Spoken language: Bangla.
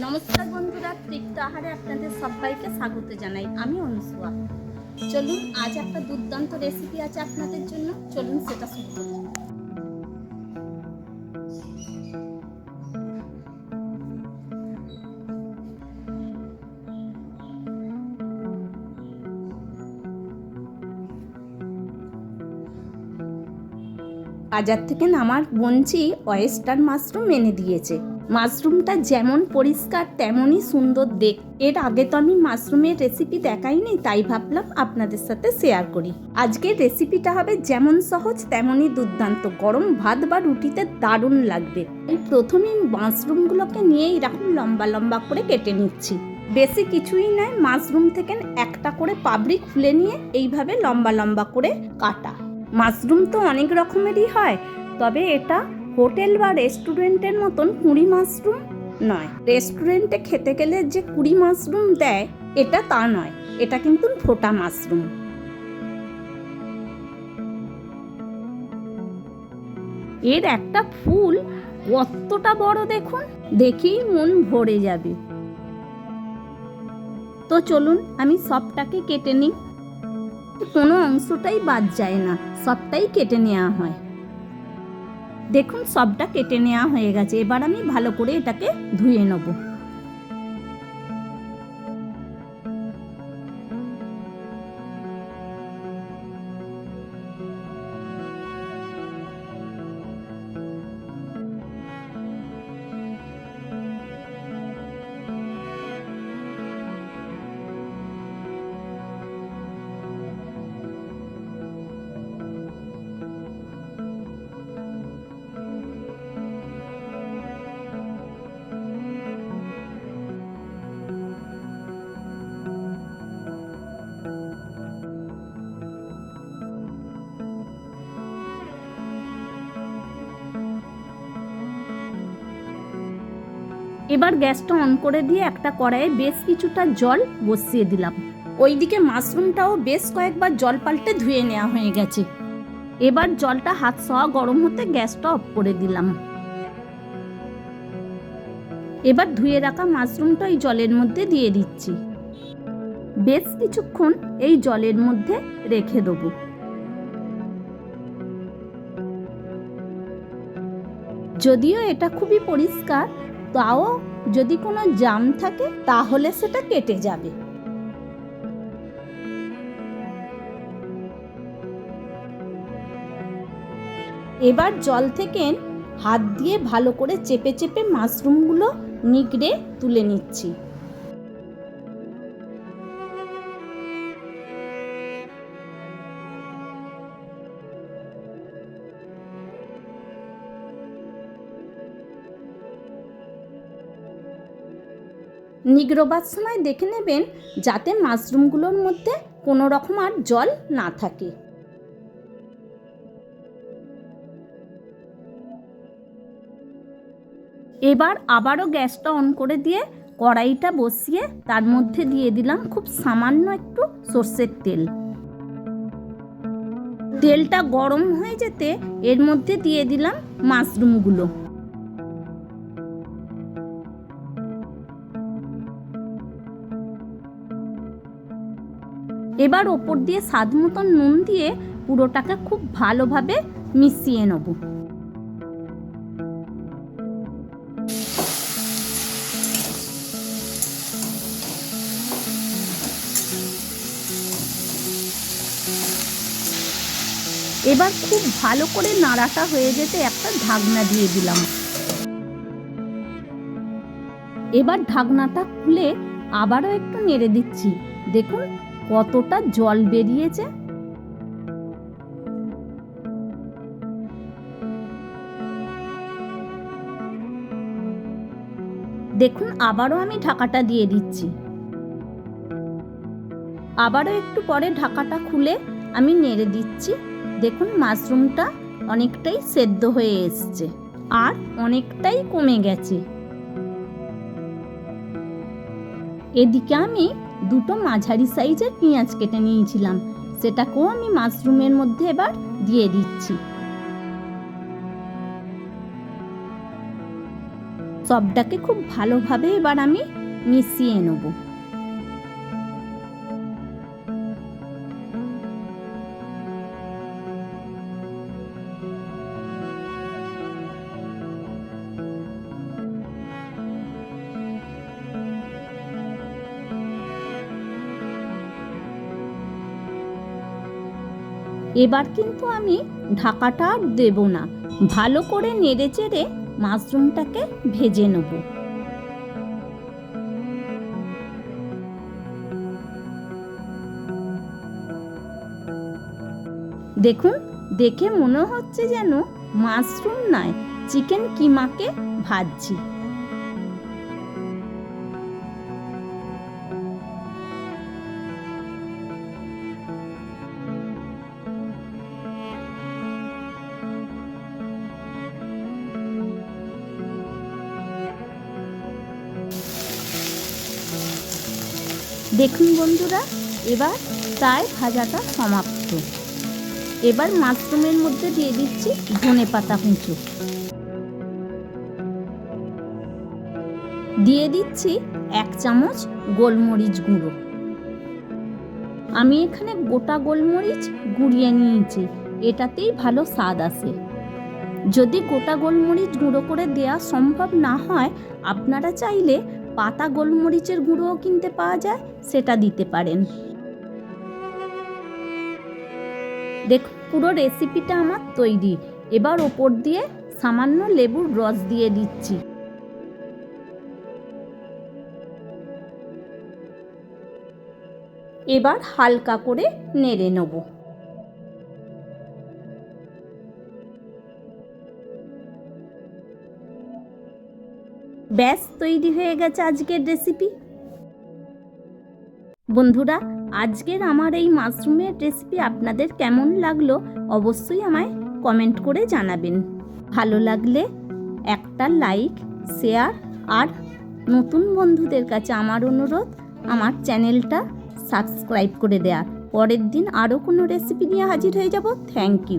নমস্কার বন্ধুরা, তৃপ্ত আহারে আপনাদের সবাইকে স্বাগত জানাই। আমি অনুসুয়া। চলুন, আজ একটা দুর্দান্ত রেসিপি আছে আপনাদের জন্য। চলুন সেটা শুরু করি। বাজার থেকে আমার বোনঝি ওয়েস্টার্ন মাশরুম এনে দিয়েছে। মাশরুমটা যেমন পরিষ্কার তেমনই সুন্দর দেখ। এর আগে তো আমি মাশরুমের রেসিপি দেখাইনি, তাই ভাবলাম আপনাদের সাথে শেয়ার করি। আজকের রেসিপিটা হবে যেমন সহজ তেমনই দুর্দান্ত। গরম ভাত বা রুটিতে দারুণ লাগবে। এই প্রথমেই মাশরুমগুলোকে নিয়ে এরকম লম্বা লম্বা করে কেটে নিচ্ছি। বেশি কিছুই নয়, মাশরুম থেকে একটা করে পাপড়ি খুলে নিয়ে এইভাবে লম্বা লম্বা করে কাটা। মাশরুম তো অনেক রকমেরই হয়, তবে এটা হোটেল বা রেস্টুরেন্টের মতন কুঁড়ি মাশরুম নয়। রেস্টুরেন্টে খেতে গেলে যে কুঁড়ি মাশরুম দেয়, এটা তা নয়। এটা কিন্তু ফোটা মাশরুম। এর একটা ফুল কতটা বড় দেখুন, দেখেই মন ভরে যাবে। তো চলুন আমি সবটাকে কেটে নিই। কোনো অংশটাই বাদ যায় না, সবটাই কেটে নেওয়া হয়। দেখুন সবটা কেটে নেওয়া হয়ে গেছে। এবার আমি ভালো করে এটাকে ধুয়ে নেব। এবার গ্যাসটা অন করে দিয়ে একটা কড়াইয়ে বেশ কিছুটা জল বসিয়ে দিলাম। ওইদিকে মাশরুমটাও বেশ কয়েকবার জল পাল্টে ধুয়ে নেওয়া হয়ে গেছে। এবার জলটা হাত সওয়া গরম হতে গ্যাসটা অফ করে দিলাম। এবার ধুয়ে রাখা মাশরুমটা এই জলের মধ্যে দিয়ে দিচ্ছি। বেশ কিছুক্ষণ এই জলের মধ্যে রেখে দেবো। যদিও এটা খুবই পরিষ্কার, তাও যদি কোনো জাম থাকে তাহলে সেটা কেটে যাবে। এবার জল থেকে হাত দিয়ে ভালো করে চেপে চেপে মাশরুমগুলো নিগড়ে তুলে নিচ্ছি। নিগড়োবার সময় দেখে নেবেন যাতে মাশরুমগুলোর মধ্যে কোনো রকম আর জল না থাকে। এবার আবারও গ্যাসটা অন করে দিয়ে কড়াইটা বসিয়ে তার মধ্যে দিয়ে দিলাম খুব সামান্য একটু সর্ষের তেল। তেলটা গরম হয়ে যেতে এর মধ্যে দিয়ে দিলাম মাশরুমগুলো। এবার ওপর দিয়ে স্বাদ মতন নুন দিয়ে পুরোটাকে খুব ভালোভাবে মিশিয়ে নেব। এবার খুব ভালো করে নাড়াটা হয়ে যেতে একটা ঢাকনা দিয়ে দিলাম। এবার ঢাকনাটা খুলে আবারও একটু নেড়ে দিচ্ছি। দেখুন কতটা জল বেরিয়েছে। দেখুন আবারও আমি ঢাকাটা দিয়ে দিচ্ছি। আবারও একটু পরে ঢাকাটা খুলে আমি নেড়ে দিচ্ছি। দেখুন মাশরুমটা অনেকটাই সেদ্ধ হয়ে এসছে আর অনেকটাই কমে গেছে। এদিকে আমি দুটো মাঝারি সাইজের পেঁয়াজ কেটে নিয়েছিলাম, সেটাকেও আমি মাশরুমের মধ্যে এবার দিয়ে দিচ্ছি। সবটাকে খুব ভালোভাবে এবার আমি মিশিয়ে নেব। এবার কিন্তু আমি ঢাকাটা আর দেব না, ভালো করে নেড়ে চেড়ে মাশরুমটাকে ভেজে নেব। দেখুন, দেখে মনে হচ্ছে যেন মাশরুম নয়, চিকেন কিমাকে ভাজছি। দেখুন বন্ধুরা, এবার প্রায় ভাজাটা সমাপ্ত। এবার মাশরুমের মধ্যে দিয়ে দিচ্ছি ধনেপাতা কুঁচো, দিয়ে দিচ্ছি 1 চামচ গোলমরিচ গুঁড়ো। আমি এখানে গোটা গোলমরিচ গুঁড়িয়ে নিয়েছি, এটাতেই ভালো স্বাদ আসে। যদি গোটা গোলমরিচ গুঁড়ো করে দেওয়া সম্ভব না হয়, আপনারা চাইলে পাতা গোলমরিচের গুঁড়োও কিনতে পাওয়া যায়, সেটা দিতে পারেন। দেখুন, পুরো রেসিপিটা আমার তৈরি। এবার ওপর দিয়ে সামান্য লেবুর রস দিয়ে দিচ্ছি। এবার হালকা করে নেড়ে নেব। ব্যাস তৈরি হয়ে গেছে আজকের রেসিপি। বন্ধুরা, আজকের আমার এই মাশরুমের রেসিপি আপনাদের কেমন লাগলো অবশ্যই আমায় কমেন্ট করে জানাবেন। ভালো লাগলে একটা লাইক, শেয়ার, আর নতুন বন্ধুদের কাছে আমার অনুরোধ, আমার চ্যানেলটা সাবস্ক্রাইব করে দেওয়ার। পরের দিন আরও কোনো রেসিপি নিয়ে হাজির হয়ে যাব। Thank you.